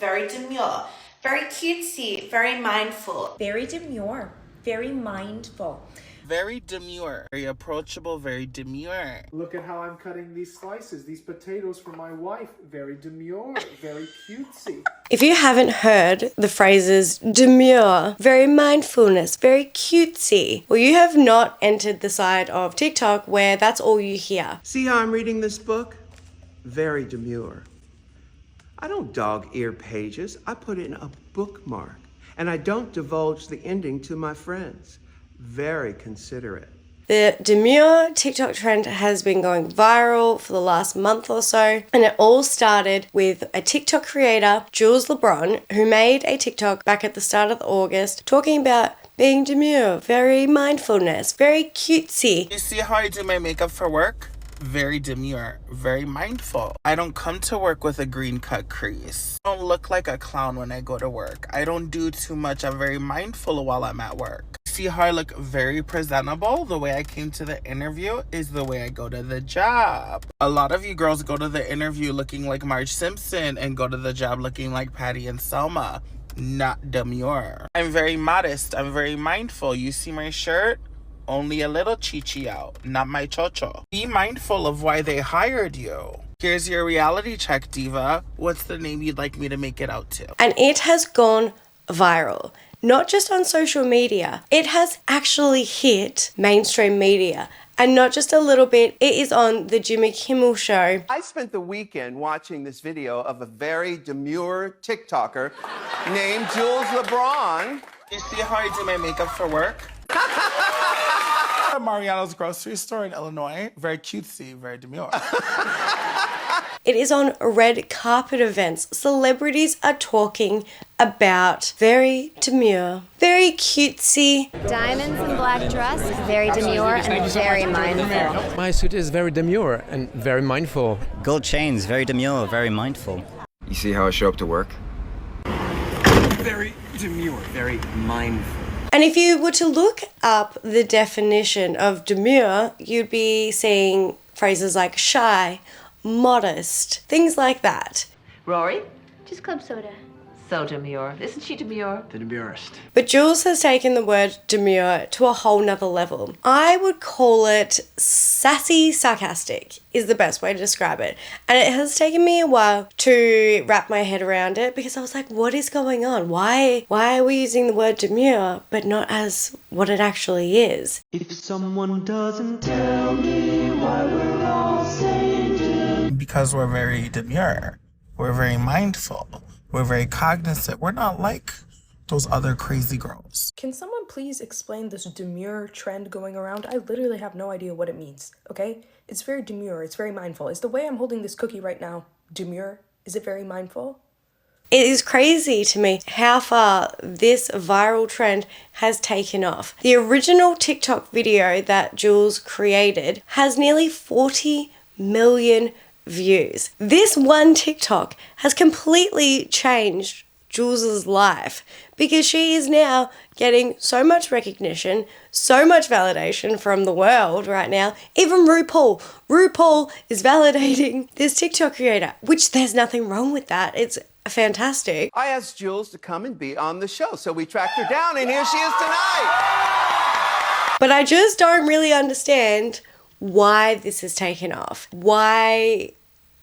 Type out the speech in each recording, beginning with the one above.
very demure, very cutesy, very mindful. Very demure, very mindful. Very demure, very approachable, very demure. Look at how I'm cutting these slices, these potatoes for my wife. Very demure, very cutesy. If you haven't heard the phrases demure, very mindfulness, very cutesy, well, you have not entered the side of TikTok where that's all you hear. See how I'm reading this book? Very demure. I don't dog-ear pages. I put in a bookmark. And I don't divulge the ending to my friends. Very considerate. The demure TikTok trend has been going viral for the last month or so, and it all started with a TikTok creator, Jules LeBron, who made a TikTok back at the start of August talking about being demure, very mindfulness, very cutesy. You see how I do my makeup for work? Very demure, very mindful. I don't come to work with a green cut crease. I don't look like a clown when I go to work. I don't do too much. I'm very mindful while I'm at work. See how I look very presentable? The way I came to the interview is the way I go to the job. A lot of you girls go to the interview looking like Marge Simpson and go to the job looking like Patty and Selma. Not demure. I'm very modest. I'm very mindful. You see my shirt? Only a little chichi out, not my chocho. Be mindful of why they hired you. Here's your reality check, diva. What's the name you'd like me to make it out to? And it has gone viral. Not just on social media, it has actually hit mainstream media. And not just a little bit, it is on the Jimmy Kimmel Show. I spent the weekend watching this video of a very demure TikToker named Jules LeBron. You see how I do my makeup for work? At Mariano's grocery store in Illinois. Very cutesy, very demure. It is on red carpet events. Celebrities are talking about very demure, very cutesy. Diamonds and black dress, very demure and very mindful. My suit is very demure and very mindful. Gold chains, very demure, very mindful. You see how I show up to work? Very demure, very mindful. And if you were to look up the definition of demure, you'd be seeing phrases like shy, modest, things like that. Rory? Just club soda. So demure. Isn't she demure? The demurest. But Jules has taken the word demure to a whole nother level. I would call it sassy sarcastic is the best way to describe it. And it has taken me a while to wrap my head around it because I was like, what is going on? Why are we using the word demure but not as what it actually is? If someone doesn't tell me why we're all saying Because we're very demure. We're very mindful. We're very cognizant. We're not like those other crazy girls. Can someone please explain this demure trend going around? I literally have no idea what it means, okay? It's very demure, it's very mindful. Is the way I'm holding this cookie right now demure? Is it very mindful? It is crazy to me how far this viral trend has taken off. The original TikTok video that Jules created has nearly 40 million views. This one TikTok has completely changed Jules's life because she is now getting so much recognition, so much validation from the world right now. Even RuPaul is validating this TikTok creator, which there's nothing wrong with that. It's fantastic. I asked Jules to come and be on the show, so we tracked her down, and here she is tonight. But I just don't really understand why this has taken off. Why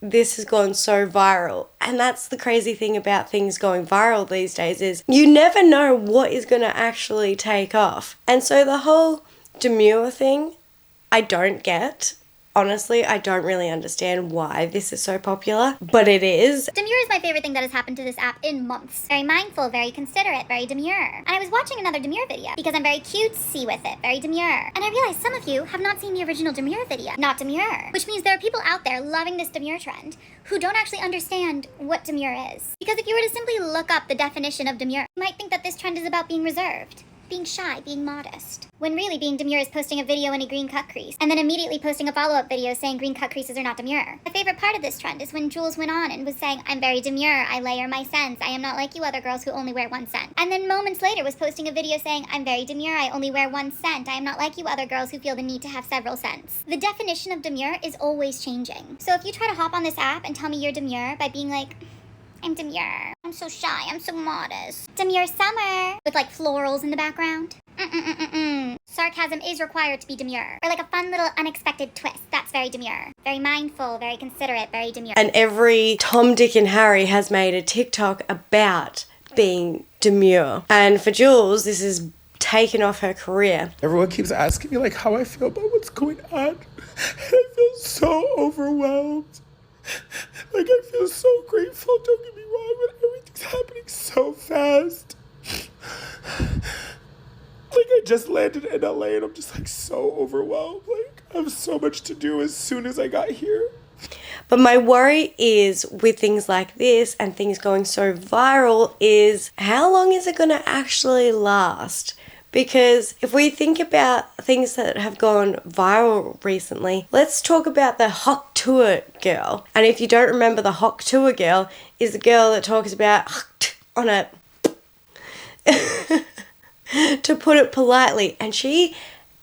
this has gone so viral. And that's the crazy thing about things going viral these days is you never know what is going to actually take off. And so the whole demure thing, I don't get. Honestly, I don't really understand why this is so popular, but it is. Demure is my favorite thing that has happened to this app in months. Very mindful, very considerate, very demure. And I was watching another demure video because I'm very cutesy with it, very demure. And I realized some of you have not seen the original demure video, not demure. Which means there are people out there loving this demure trend who don't actually understand what demure is. Because if you were to simply look up the definition of demure, you might think that this trend is about being reserved, being shy, being modest. When really being demure is posting a video in a green cut crease, and then immediately posting a follow-up video saying green cut creases are not demure. My favorite part of this trend is when Jules went on and was saying, I'm very demure, I layer my scents, I am not like you other girls who only wear one scent. And then moments later was posting a video saying, I'm very demure, I only wear one scent, I am not like you other girls who feel the need to have several scents. The definition of demure is always changing. So if you try to hop on this app and tell me you're demure by being like, I'm demure. I'm so shy. I'm so modest. Demure summer. With like florals in the background. Sarcasm is required to be demure. Or like a fun little unexpected twist. That's very demure. Very mindful, very considerate, very demure. And every Tom, Dick and Harry has made a TikTok about being demure. And for Jules, this is taken off her career. Everyone keeps asking me like how I feel about what's going on. And I feel so overwhelmed. Like I feel so grateful, don't get me wrong, but everything's happening so fast. Like I just landed in LA and I'm just like so overwhelmed. Like I have so much to do as soon as I got here. But my worry is with things like this and things going so viral is how long is it going to actually last? Because if we think about things that have gone viral recently, let's talk about the Hok Tour girl. And if you don't remember, the Hok Tour girl is the girl that talks about on it, to put it politely. And she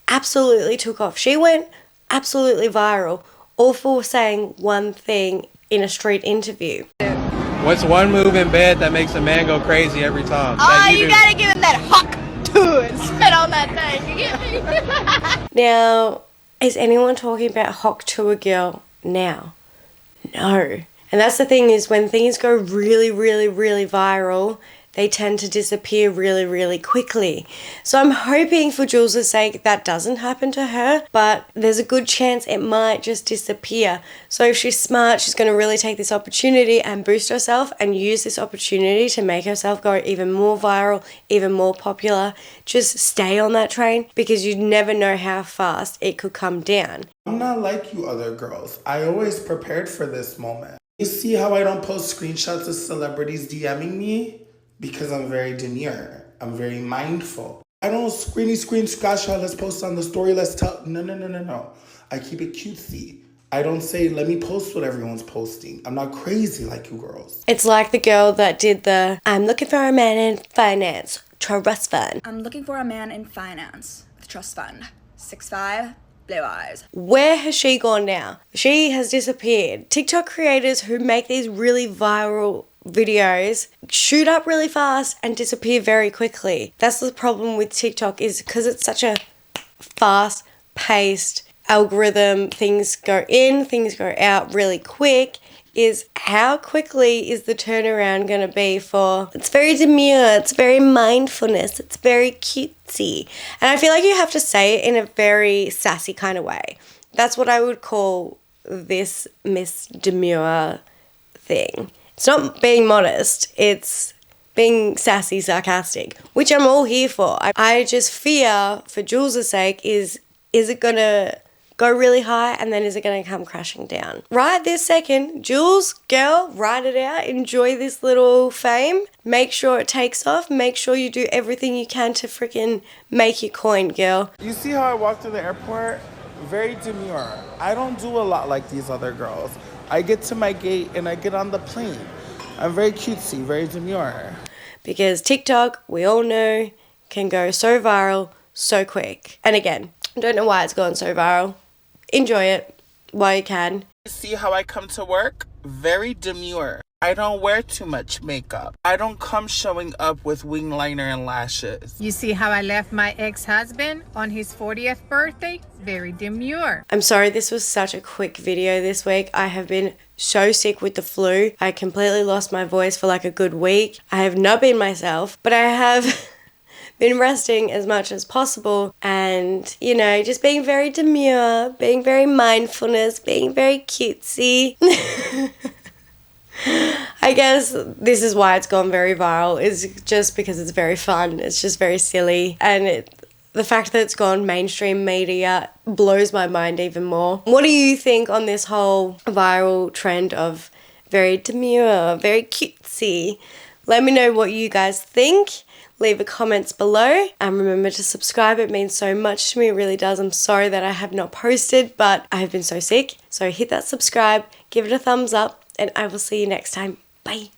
absolutely took off. She went absolutely viral, all for saying one thing in a street interview. What's one move in bed that makes a man go crazy every time? Oh, you gotta give him that Hok Tour and spit on that thing. You get me? Now, is anyone talking about Hok Tour girl now? No. And that's the thing, is when things go really, really, really viral, they tend to disappear really, really quickly. So I'm hoping for Jules' sake that doesn't happen to her, but there's a good chance it might just disappear. So if she's smart, she's going to really take this opportunity and boost herself and use this opportunity to make herself go even more viral, even more popular. Just stay on that train, because you never know how fast it could come down. I'm not like you other girls. I always prepared for this moment. You see how I don't post screenshots of celebrities DMing me? Because I'm very demure. I'm very mindful. I don't screen screenshot, let's post on the story, let's tell. No. I keep it cutesy. I don't say, let me post what everyone's posting. I'm not crazy like you girls. It's like the girl that did the, I'm looking for a man in finance, trust fund. I'm looking for a man in finance with trust fund. 6'5", blue eyes. Where has she gone now? She has disappeared. TikTok creators who make these really viral videos shoot up really fast and disappear very quickly. That's the problem with TikTok, is because it's such a fast-paced algorithm. Things go in, things go out really quick. Is how quickly is the turnaround going to be for... It's very demure, it's very mindfulness, it's very cutesy. And I feel like you have to say it in a very sassy kind of way. That's what I would call this Miss Demure thing. It's not being modest, it's being sassy, sarcastic, which I'm all here for. I just fear, for Jules' sake, is it going to go really high and then is it going to come crashing down? Right this second, Jules, girl, ride it out, enjoy this little fame, make sure it takes off, make sure you do everything you can to freaking make your coin, girl. You see how I walk through the airport? Very demure. I don't do a lot like these other girls. I get to my gate and I get on the plane. I'm very cutesy, very demure. Because TikTok, we all know, can go so viral so quick. And again, I don't know why it's gone so viral. Enjoy it while you can. See how I come to work? Very demure. I don't wear too much makeup. I don't come showing up with wing liner and lashes. You see how I left my ex-husband on his 40th birthday? Very demure. I'm sorry this was such a quick video this week. I have been so sick with the flu. I completely lost my voice for like a good week. I have not been myself, but I have been resting as much as possible and, you know, just being very demure, being very mindfulness, being very cutesy. I guess this is why it's gone very viral, is just because it's very fun. It's just very silly. And the fact that it's gone mainstream media blows my mind even more. What do you think on this whole viral trend of very demure, very cutesy? Let me know what you guys think. Leave a comments below and remember to subscribe. It means so much to me, it really does. I'm sorry that I have not posted, but I have been so sick. So hit that subscribe, give it a thumbs up, and I will see you next time. Bye.